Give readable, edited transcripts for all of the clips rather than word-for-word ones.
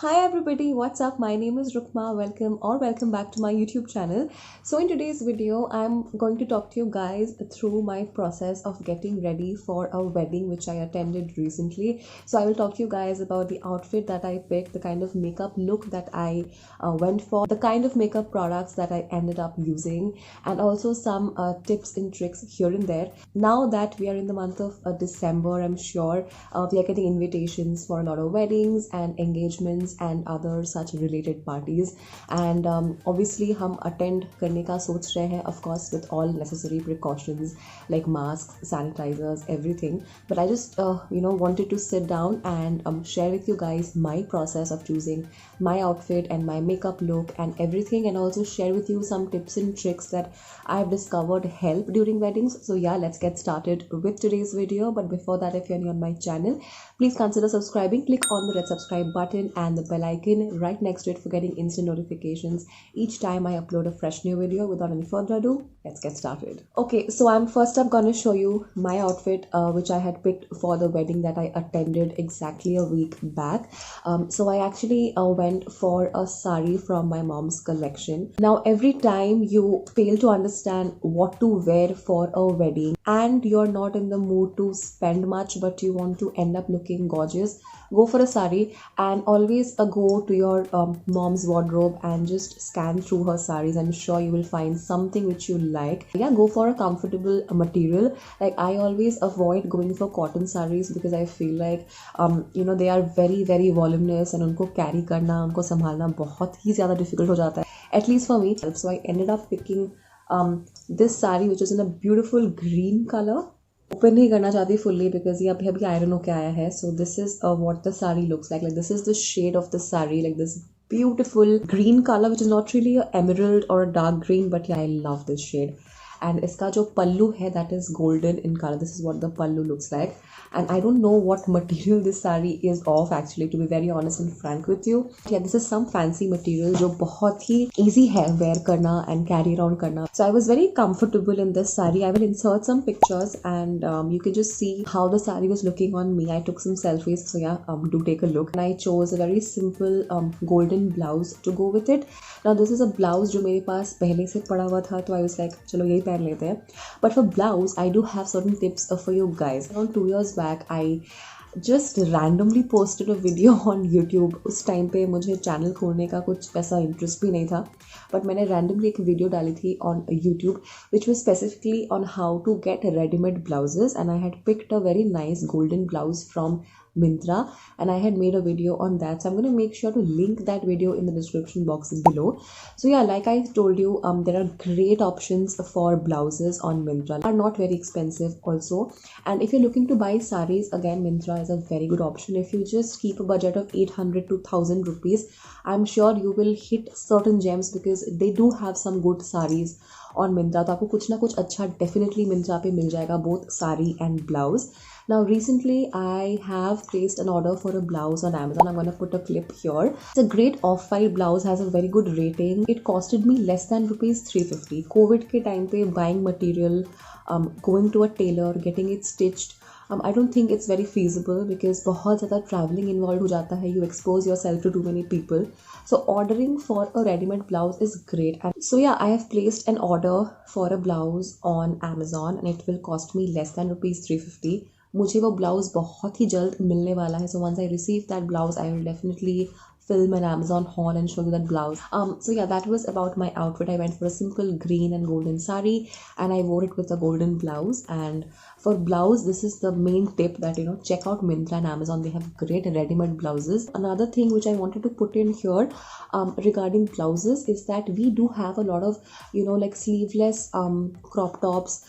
Hi everybody, what's up? My name is Rukma. Welcome back to my YouTube channel. So in today's video, I'm going to talk to you guys through my process of getting ready for a wedding which I attended recently. So I will talk to you guys about the outfit that I picked, the kind of makeup look that I went for, the kind of makeup products that I ended up using, and also some tips and tricks here and there. Now that we are in the month of December, I'm sure we are getting invitations for a lot of weddings and engagements and other such related parties, and obviously हम attend करने का सोच रहे हैं, of course with all necessary precautions like masks, sanitizers, everything. But I just wanted to sit down and share with you guys my process of choosing my outfit and my makeup look and everything, and also share with you some tips and tricks that I've discovered help during weddings. So yeah, let's get started with today's video. But before that, if you're new on my channel, please consider subscribing. Click on the red subscribe button and the bell icon right next to it for getting instant notifications each time I upload a fresh new video. Without any further ado, let's get started. Okay, so I'm first up gonna show you my outfit which I had picked for the wedding that I attended exactly a week back. So I actually went for a sari from my mom's collection. Now every time you fail to understand what to wear for a wedding and you're not in the mood to spend much but you want to end up looking gorgeous, go for a sari, and always go to your mom's wardrobe and just scan through her saris. I'm sure you will find something which you like. Yeah, go for a comfortable material. Like I always avoid going for cotton saris because I feel like they are very very voluminous and उनको carry करना, उनको संभालना बहुत ही ज़्यादा difficult हो जाता है, at least for me. So I ended up picking this sari which is in a beautiful green color. Open नहीं करना चाहती फुल्ली बिकॉज ये अभी अभी आयरन होके आया है. So this is what the sari looks like this is the shade of the sari, like this beautiful green color which is not really a emerald or a dark green, but yeah, I love this shade. And इसका जो पल्लू है that is golden in color. This is what the pallu looks like, and I don't know what material this saree is of actually, to be very honest and frank with you. Yeah, this is some fancy material जो बहुत ही easy है wear करना and carry around करना. So I was very comfortable in this saree. I will insert some pictures and you can just see how the saree was looking on me. I took some selfies, so yeah, do take a look. And I chose a very simple golden blouse to go with it. Now this is a blouse जो मेरे पास पहले से पड़ा हुआ था, तो I was like चलो यही पहन लेते हैं. But for blouse I do have certain tips for you guys. Around 2 years back I just randomly posted a video on YouTube. उस टाइम पे मुझे चैनल खोलने का कुछ ऐसा इंटरेस्ट भी नहीं था, बट मैंने randomly एक वीडियो डाली थी on YouTube which was specifically on how to get ready-made blouses, and I had picked a very nice golden blouse from Myntra and I had made a video on that. So I'm going to make sure to link that video in the description box below. So yeah, like I told you, there are great options for blouses on Myntra. Are not very expensive also, and if you're looking to buy saris, again Myntra is a very good option. If you just keep a budget of 800 to 1000 rupees, I'm sure you will hit certain gems because they do have some good saris on Myntra. तो आपको कुछ ना कुछ अच्छा definitely Myntra पे मिल जाएगा, both sari and blouse. Now recently I have placed an order for a blouse on Amazon. I'm going to put a clip here. It's a great off-white blouse, has a very good rating. It costed me less than rupees 350. COVID के time पे buying material, going to a tailor, getting it stitched, I don't think it's very feasible because बहुत ज़्यादा traveling involved हो जाता है. You expose yourself to too many people. So ordering for a ready-made blouse is great. And so yeah, I have placed an order for a blouse on Amazon and it will cost me less than rupees 350. मुझे वो blouse बहुत ही जल्द मिलने वाला है. So once I receive that blouse, I will definitely film an Amazon haul and show you that blouse. So yeah, that was about my outfit. I went for a simple green and golden sari and I wore it with a golden blouse. And for blouse, this is the main tip that check out Myntra and Amazon. They have great ready-made blouses. Another thing which I wanted to put in here regarding blouses is that we do have a lot of like sleeveless crop tops,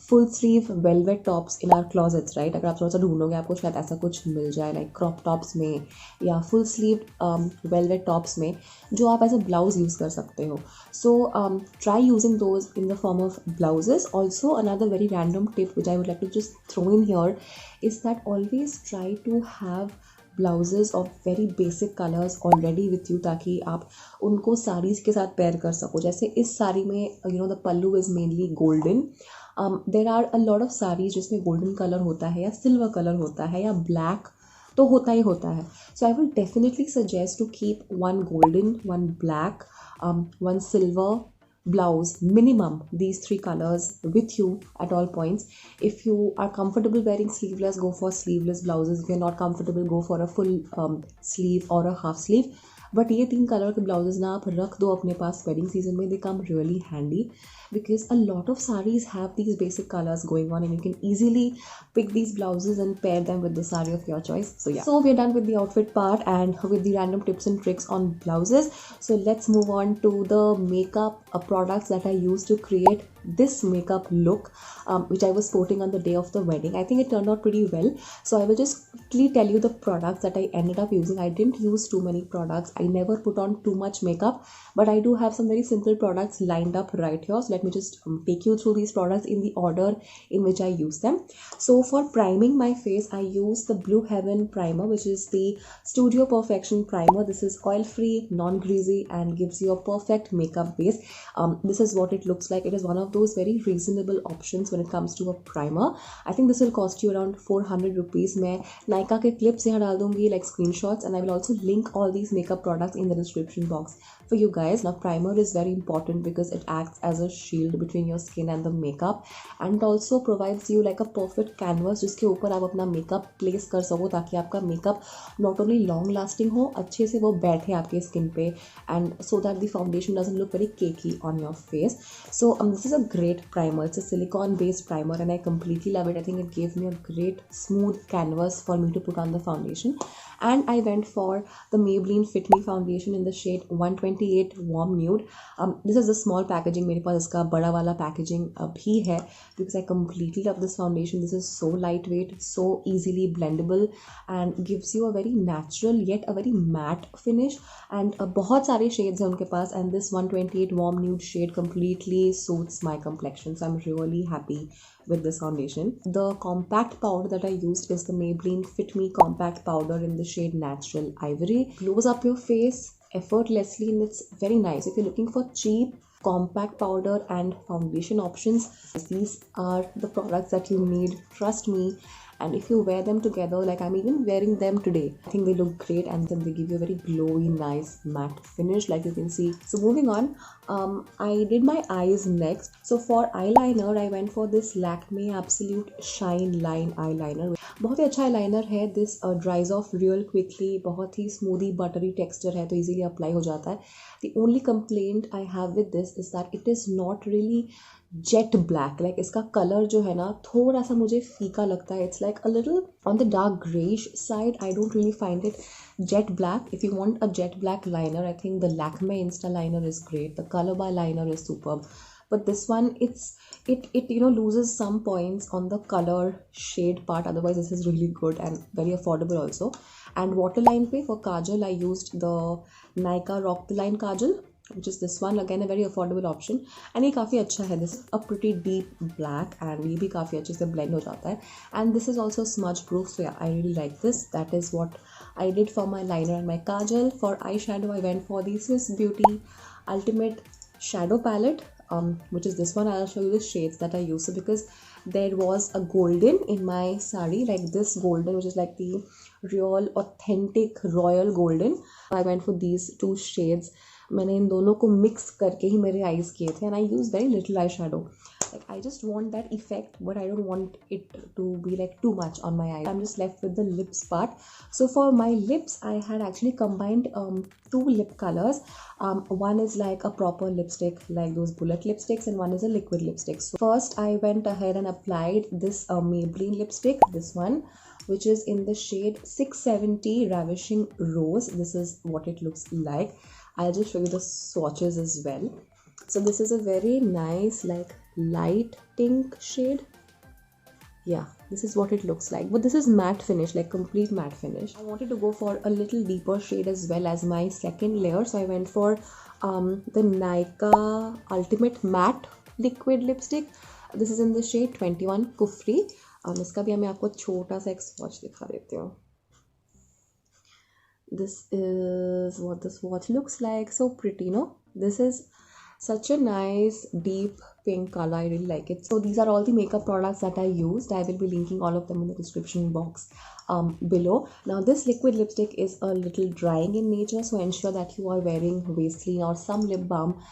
full sleeve velvet tops in our closets, right? अगर आप थोड़ा सा ढूंढोगे आपको शायद ऐसा कुछ मिल जाए, like crop tops में या full sleeve velvet tops में जो आप एज अ ब्लाउज यूज़ कर सकते हो. So try using those in the form of blouses. Also another very random tip which I would like to just throw in here is that always try to have blouses of very basic colours already with you, ताकि आप उनको साड़ीज़ के साथ pair कर सको. जैसे इस साड़ी में the pallu is mainly golden. There are a lot of saris जिसमें गोल्डन कलर होता है या सिल्वर कलर होता है या ब्लैक तो होता ही होता है. So I will definitely suggest to keep one golden, one black, one silver blouse, minimum these three colors with you at all points. If you are comfortable wearing sleeveless, go for sleeveless blouses. If you're not comfortable, go for a full sleeve or a half sleeve. But ये 3 colour के blouses ना आप रख दो अपने पास wedding season में. They come really handy because a lot of sarees have these basic colors going on, and you can easily pick these blouses and pair them with the saree of your choice. So yeah, so we're done with the outfit part and with the random tips and tricks on blouses. So let's move on to the makeup products that I use to create this makeup look, which I was sporting on the day of the wedding. I think it turned out pretty well, so I will just quickly tell you the products that I ended up using. I didn't use too many products. I never put on too much makeup, but I do have some very simple products lined up right here. So let me just take you through these products in the order in which I use them. So for priming my face, I use the Blue Heaven primer, which is the Studio Perfection primer. This is oil free, non-greasy, and gives you a perfect makeup base. This is what it looks like. It is one of those very reasonable options when it comes to a primer. I think this will cost you around 400 rupees. मैं Nykaa के clips यहाँ डाल दूँगी like screenshots, and I will also link all these makeup products in the description box for you guys. Now primer is very important because it acts as a shield between your skin and the makeup, and also provides you like a perfect canvas जिसके ऊपर आप अपना makeup place कर सको, ताकि आपका makeup not only long lasting हो, अच्छे से वो बैठे आपके skin पे, and so that the foundation doesn't look very cakey on your face. So this is a great primer. It's a silicone based primer and I completely love it. I think it gave me a great smooth canvas for me to put on the foundation. And I went for the Maybelline Fit Me foundation in the shade 128 Warm Nude. This is the small packaging. मेरे पास इसका बड़ा वाला packaging भी है because I completely love this foundation. This is so lightweight, so easily blendable, and gives you a very natural yet a very matte finish. And बहुत सारे shades हैं उनके पास, and this 128 Warm Nude shade completely suits my complexion. So I'm really happy with this foundation. The compact powder that I used is the Maybelline Fit Me compact powder in the shade Natural Ivory. Glows up your face effortlessly and it's very nice. If you're looking for cheap compact powder and foundation options, these are the products that you need, trust me. And if you wear them together, like I'm even wearing them today, I think they look great, and then they give you a very glowy, nice matte finish like you can see. So moving on, I did my eyes next. So for eyeliner, I went for this Lakme Absolute Shine Line eyeliner. बहुत ही अच्छा eyeliner है. This dries off real quickly. बहुत ही smoothy buttery texture है, तो easily apply हो जाता है. The only complaint I have with this is that it is not really jet black. Like इसका कलर जो है ना थोड़ा सा मुझे फीका लगता है. It's like a little on the dark greyish side. I don't really find it jet black. If you want a jet black liner, I think the Lakme Insta liner is great. The Color by liner is superb, but this one it loses some points on the color shade part. Otherwise this is really good and very affordable also. And waterline pe for kajal I used the Nykaa Rock the Line kajal, which is this one. Again a very affordable option, and ये काफ़ी अच्छा है. This is a pretty deep black and ये भी काफ़ी अच्छे से blend हो जाता है. And this is also smudge proof, so yeah, I really like this. That is what I did for my liner and my kajal. For eyeshadow, I went for the Swiss Beauty Ultimate Shadow Palette, which is this one. I'll show you the shades that I use. So because there was a golden in my sari, like this golden, which is like the real authentic royal golden, I went for these two shades. मैंने इन दोनों को mix करके ही मेरे eyes किए थे. And I use very little eye shadow. Like I just want that effect, but I don't want it to be like too much on my eyes. I'm just left with the lips part. So for my lips, I had actually combined two lip colors. One is like a proper lipstick, like those bullet lipsticks, and one is a liquid lipstick. So first I went ahead and applied this Maybelline lipstick, this one, which is in the shade 670 Ravishing Rose. This is what it looks like. I'll just show you the swatches as well. So this is a very nice like light pink shade. Yeah, this is what it looks like, but this is matte finish, like complete matte finish. I wanted to go for a little deeper shade as well as my second layer, so I went for the Nykaa Ultimate Matte Liquid Lipstick. This is in the shade 21 Kufri. इसका भी मैं आपको छोटा सा एक swatch दिखा देती हूँ. This is what the swatch looks like. So pretty, no? This is such a nice deep pink color. I really like it. So these are all the makeup products that I used. I will be linking all of them in the description box below. Now this liquid lipstick is a little drying in nature, so ensure that you are wearing Vaseline or some lip balm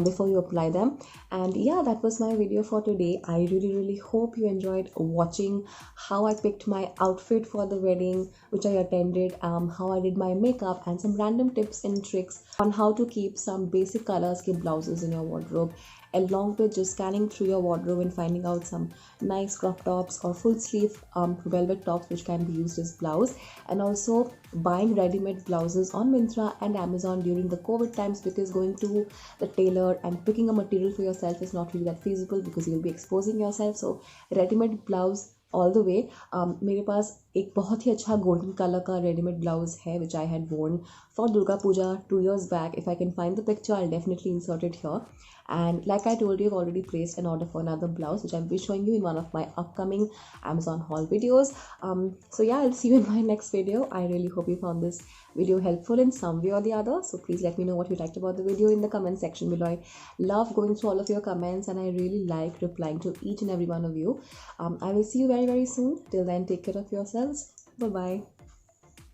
before you apply them. And yeah, that was my video for today. I really hope you enjoyed watching how I picked my outfit for the wedding which I attended, how I did my makeup, and some random tips and tricks on how to keep some basic color scheme blouses in your wardrobe, along with just scanning through your wardrobe and finding out some nice crop tops or full sleeve velvet tops which can be used as blouse, and also buying ready-made blouses on Myntra and Amazon during the COVID times, because going to the tailor and picking a material for yourself is not really that feasible because you'll be exposing yourself. So ready-made blouse all the way मेरे पास एक बहुत ही अच्छा golden colour का readymade blouse है which I had worn for Durga Puja 2 years back. If I can find the picture, I'll definitely insert it here. And like I told you, I've already placed an order for another blouse which I'll be showing you in one of my upcoming Amazon haul videos. So yeah, I'll see you in my next video. I really hope you found this video helpful in some way or the other. So please let me know what you liked about the video in the comment section below. I love going through all of your comments and I really like replying to each and every one of you. I will see you very soon. Till then, take care of yourselves. Bye bye.